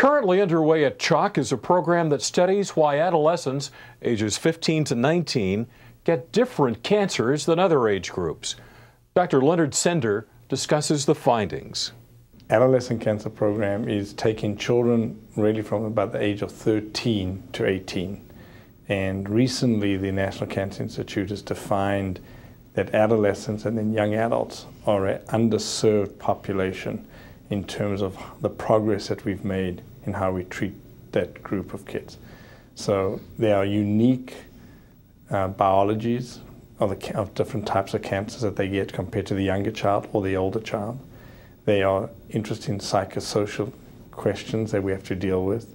Currently underway at CHOC is a program that studies why adolescents ages 15 to 19 get different cancers than other age groups. Dr. Leonard Sender discusses the findings. Adolescent cancer program is taking children really from about the age of 13 to 18. And recently the National Cancer Institute has defined that adolescents and then young adults are an underserved population in terms of the progress that we've made in how we treat that group of kids. So there are unique biologies of different types of cancers that they get compared to the younger child or the older child. They are interesting psychosocial questions that we have to deal with.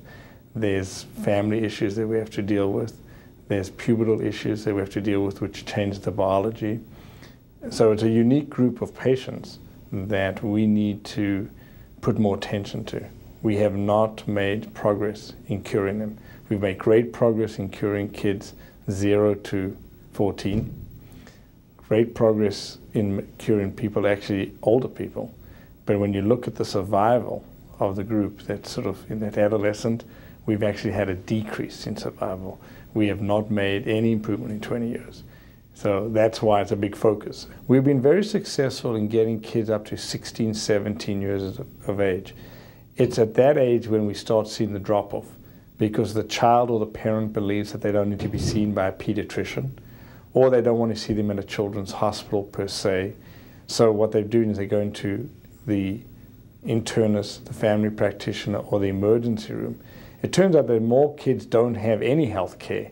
There's family issues that we have to deal with. There's pubertal issues that we have to deal with which change the biology. So it's a unique group of patients that we need to put more attention to. We have not made progress in curing them. We've made great progress in curing kids 0 to 14. Great progress in curing people, actually older people. But when you look at the survival of the group, that's sort of in that adolescent, we've actually had a decrease in survival. We have not made any improvement in 20 years. So that's why it's a big focus. We've been very successful in getting kids up to 16, 17 years of age. It's at that age when we start seeing the drop-off because the child or the parent believes that they don't need to be seen by a pediatrician or they don't want to see them in a children's hospital per se. So what they're doing is they're going to the internist, the family practitioner, or the emergency room. It turns out that more kids don't have any health care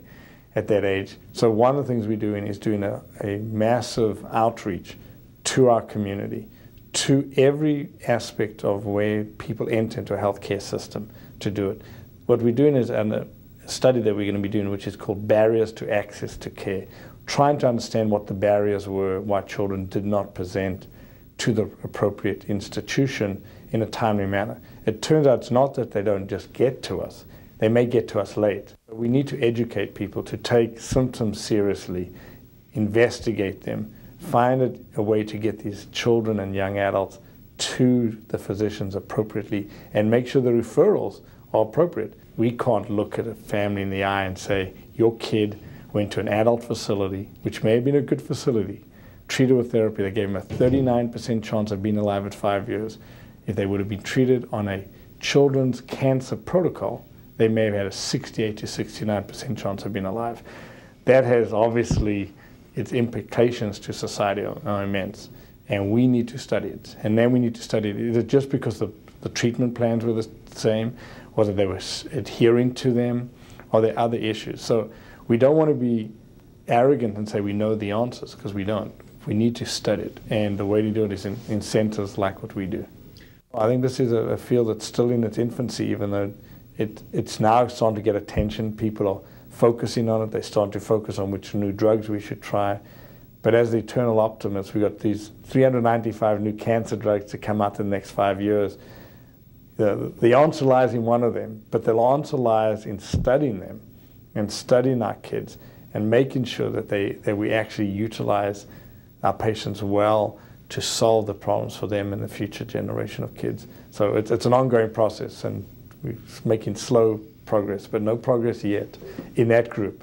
at that age. So one of the things we're doing is doing a massive outreach to our community, to every aspect of where people enter into a healthcare system to do it. What we're doing is a study that we're going to be doing, which is called Barriers to Access to Care, trying to understand what the barriers were, why children did not present to the appropriate institution in a timely manner. It turns out it's not that they don't just get to us, they may get to us late. We need to educate people to take symptoms seriously, investigate them, find a way to get these children and young adults to the physicians appropriately and make sure the referrals are appropriate. We can't look at a family in the eye and say, your kid went to an adult facility, which may have been a good facility, treated with therapy, they gave him a 39% chance of being alive at 5 years. If they would have been treated on a children's cancer protocol, they may have had a 68 to 69% chance of being alive. That has obviously its implications to society are immense, and we need to study it. And then we need to study it. Is it just because the treatment plans were the same, or that they were adhering to them, or there are other issues? So we don't want to be arrogant and say we know the answers, because we don't. We need to study it, and the way to do it is in centers like what we do. I think this is a field that's still in its infancy, even though it's now starting to get attention. People are focusing on it. They start to focus on which new drugs we should try. But as the eternal optimists, we've got these 395 new cancer drugs to come out in the next 5 years. The answer lies in one of them, but the answer lies in studying them and studying our kids and making sure that we actually utilize our patients well to solve the problems for them and the future generation of kids. So it's an ongoing process, and we're making slow progress, but no progress yet in that group.